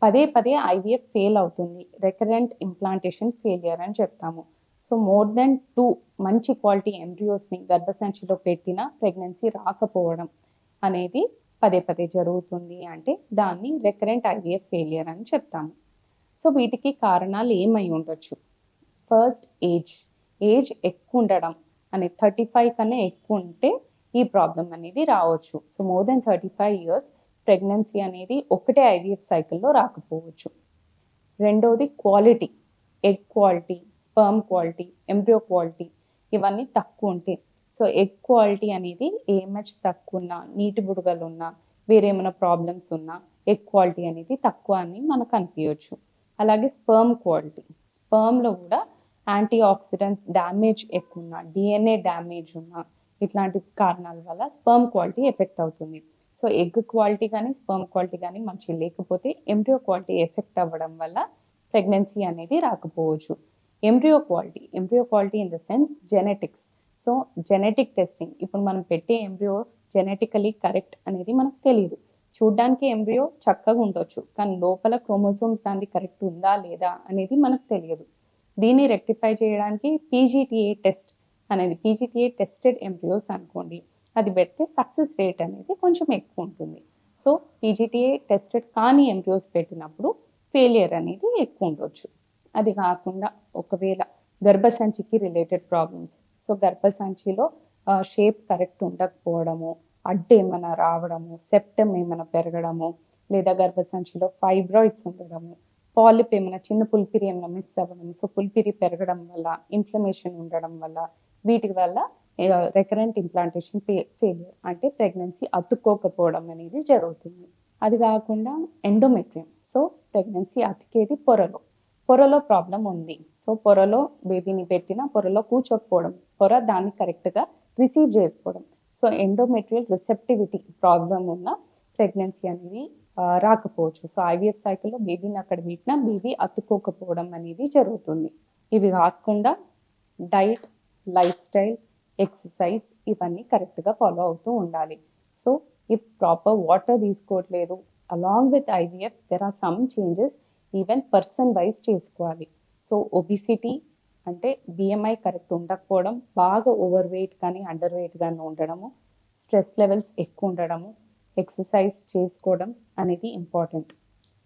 పదే పదే IVF fail అవుతుంది. రికరెంట్ ఇంప్లాంటేషన్ ఫెయిలియర్ అని చెప్తాము. సో మోర్ దెన్ 2 మంచి క్వాలిటీ ఎంబ్రియోస్ని గర్భసంచిలో పెట్టినా ప్రెగ్నెన్సీ రాకపోవడం అనేది పదే పదే జరుగుతుంది అంటే దాన్ని రికరెంట్ ఐవీఎఫ్ ఫెయిలియర్ అని చెప్తాము. సో వీటికి కారణాలు ఏమై ఉండొచ్చు? ఫస్ట్ ఏజ్ ఎక్కువ ఉండడం అనేది 35 కన్నా ఎక్కువ ఉంటే ఈ ప్రాబ్లం అనేది రావచ్చు. So more than 35 years pregnancy అనేది ఒకటే ఐవీఎఫ్ సైకిల్లో రాకపోవచ్చు. రెండోది quality, egg quality, sperm quality, embryo quality ఇవన్నీ తక్కువ ఉంటాయి. సో ఎగ్ క్వాలిటీ అనేది ఏఎంహెచ్ తక్కువ ఉన్నా, నీటి బుడగలు ఉన్నా, వేరేమైనా ప్రాబ్లమ్స్ ఉన్నా ఎగ్ క్వాలిటీ అనేది తక్కువ అని మనకు అనిపించవచ్చు. అలాగే స్పర్మ్ క్వాలిటీ, స్పర్మ్లో కూడా యాంటీ ఆక్సిడెంట్ డ్యామేజ్ ఎక్కువ ఉన్నా, డిఎన్ఏ డ్యామేజ్ ఉన్నా ఇట్లాంటి కారణాల వల్ల స్పర్మ్ క్వాలిటీ ఎఫెక్ట్ అవుతుంది. సో ఎగ్ క్వాలిటీ కానీ స్పర్మ్ క్వాలిటీ కానీ మంచి లేకపోతే ఎంబ్రియో క్వాలిటీ ఎఫెక్ట్ అవ్వడం వల్ల ప్రెగ్నెన్సీ అనేది రాకపోవచ్చు. Embryo quality in the sense genetics. So genetic testing, ఇప్పుడు మనం పెట్టే ఎంబ్రియో జెనెటికలీ కరెక్ట్ అనేది మనకు తెలియదు. చూడ్డానికి ఎంబ్రియో చక్కగా ఉండొచ్చు, కానీ లోపల క్రోమోసోమ్స్ దాన్ని కరెక్ట్ ఉందా లేదా అనేది మనకు తెలియదు. దీన్ని రెక్టిఫై చేయడానికి పీజీటీఏ టెస్ట్ అనేది, పీజీటీఏ టెస్టెడ్ ఎంబ్రియోస్ అనుకోండి, అది పెడితే సక్సెస్ రేట్ అనేది కొంచెం ఎక్కువ ఉంటుంది. సో పీజీటీఏ టెస్టెడ్ కానీ ఎంబ్రియోస్ పెట్టినప్పుడు ఫెయిలియర్ అనేది ఎక్కువ ఉండొచ్చు. అది కాకుండా ఒకవేళ గర్భసంచికి రిలేటెడ్ ప్రాబ్లమ్స్, సో గర్భసంచిలో షేప్ కరెక్ట్ ఉండకపోవడము, అడ్డు ఏమైనా రావడము, సెప్టమ్ ఏమైనా పెరగడము, లేదా గర్భసంచిలో ఫైబ్రాయిడ్స్ ఉండడము, పాలిప్ ఏమైనా చిన్న పుల్పిరి ఏమైనా మిస్ అవ్వడం, సో పుల్పిరి పెరగడం వల్ల, ఇన్ఫ్లమేషన్ ఉండడం వల్ల, వీటి వల్ల రికరెంట్ ఇంప్లాంటేషన్ ఫెయిలియర్ అంటే ప్రెగ్నెన్సీ అతుక్కోకపోవడం అనేది జరుగుతుంది. అది కాకుండా ఎండోమెట్రియం, సో ప్రెగ్నెన్సీ అతికేది పొరలో ప్రాబ్లం ఉంది. సో పొరలో బేబీని పెట్టినా పొరలో కూర్చోకపోవడం, పొర దాన్ని కరెక్ట్గా రిసీవ్ చేయకపోవడం, సో ఎండోమెట్రియల్ రిసెప్టివిటీ ప్రాబ్లం ఉన్న ప్రెగ్నెన్సీ అనేది రాకపోవచ్చు. సో ఐవీఎఫ్ సైకిల్లో బేబీని అక్కడ పెట్టినా బేబీ అతుక్కోకపోవడం అనేది జరుగుతుంది. ఇవి కాకుండా డైట్, లైఫ్ స్టైల్, ఎక్సర్సైజ్ ఇవన్నీ కరెక్ట్గా ఫాలో అవుతూ ఉండాలి. సో ఇఫ్ ప్రాపర్ వాటర్ తీసుకోవట్లేదు, along with IVF there are some changes even person wise చేసుకోవాలి. సో ఒబిసిటీ అంటే బిఎంఐ కరెక్ట్ ఉండకపోవడం, బాగా ఓవర్ వెయిట్ కానీ అండర్ వెయిట్ కానీ ఉండడము, స్ట్రెస్ లెవెల్స్ ఎక్కువ ఉండడము, ఎక్సర్సైజ్ చేసుకోవడం అనేది ఇంపార్టెంట్.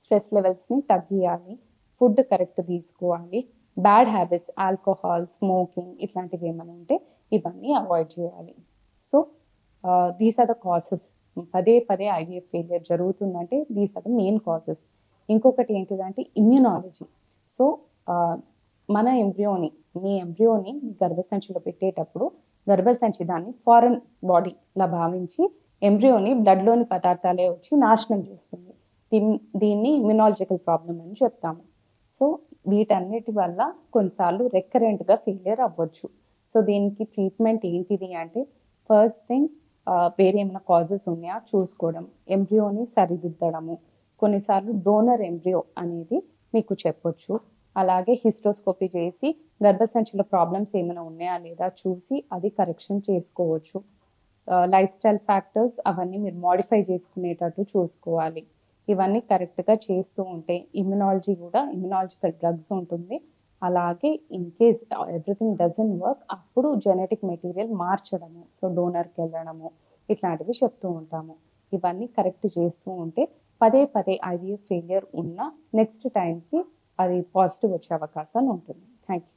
స్ట్రెస్ లెవెల్స్ని తగ్గియాలి, ఫుడ్ కరెక్ట్ తీసుకోవాలి, బ్యాడ్ హ్యాబిట్స్ ఆల్కహాల్, స్మోకింగ్ ఇట్లాంటివి ఏమైనా ఉంటే ఇవన్నీ అవాయిడ్ చేయాలి. So these are the causes. పదే పదే ఐవీఎఫ్ ఫెయిలియర్ జరుగుతుందంటే these are the main causes. ఇంకొకటి ఏంటిదంటే ఇమ్యూనాలజీ. సో మన మీ ఎంబ్రియోని గర్భసంచిలో పెట్టేటప్పుడు గర్భసంచి దాన్ని ఫారెన్ బాడీలా భావించి ఎంబ్రియోని బ్లడ్లోని పదార్థాలే వచ్చి నాశనం చేస్తుంది. దీన్ని ఇమ్యూనాలజికల్ ప్రాబ్లం అని చెప్తాము. సో వీటన్నిటి వల్ల కొన్నిసార్లు రికరెంట్గా ఫెయిలియర్ అవ్వచ్చు. సో దీనికి ట్రీట్మెంట్ ఏంటిది అంటే ఫస్ట్ థింగ్ వేరే ఏమైనా కాజెస్ ఉన్నాయా చూసుకోవడం, ఎంబ్రియోని సరిదిద్దడము, కొన్నిసార్లు డోనర్ ఎంబ్రియో అనేది మీకు చెప్పొచ్చు. అలాగే హిస్టోస్కోపీ చేసి గర్భసంచిలో ప్రాబ్లమ్స్ ఏమైనా ఉన్నాయా లేదా చూసి అది కరెక్షన్ చేసుకోవచ్చు. లైఫ్ స్టైల్ ఫ్యాక్టర్స్ అవన్నీ మీరు మోడిఫై చేసుకునేటట్టు చూసుకోవాలి. ఇవన్నీ కరెక్ట్గా చేస్తూ ఉంటే ఇమ్యునాలజికల్ డ్రగ్స్ ఉంటుంది. అలాగే in case everything doesn't work అప్పుడు జెనెటిక్ మెటీరియల్ మార్చడము, సో డోనర్కి వెళ్ళడము ఇట్లాంటివి చెప్తూ ఉంటాము. ఇవన్నీ కరెక్ట్ చేస్తూ ఉంటే పదే పదే ఐవీఎఫ్ ఫెయిలియర్ ఉన్న నెక్స్ట్ టైంకి అది పాజిటివ్ వచ్చే అవకాశాలు ఉంటుంది. Thank you.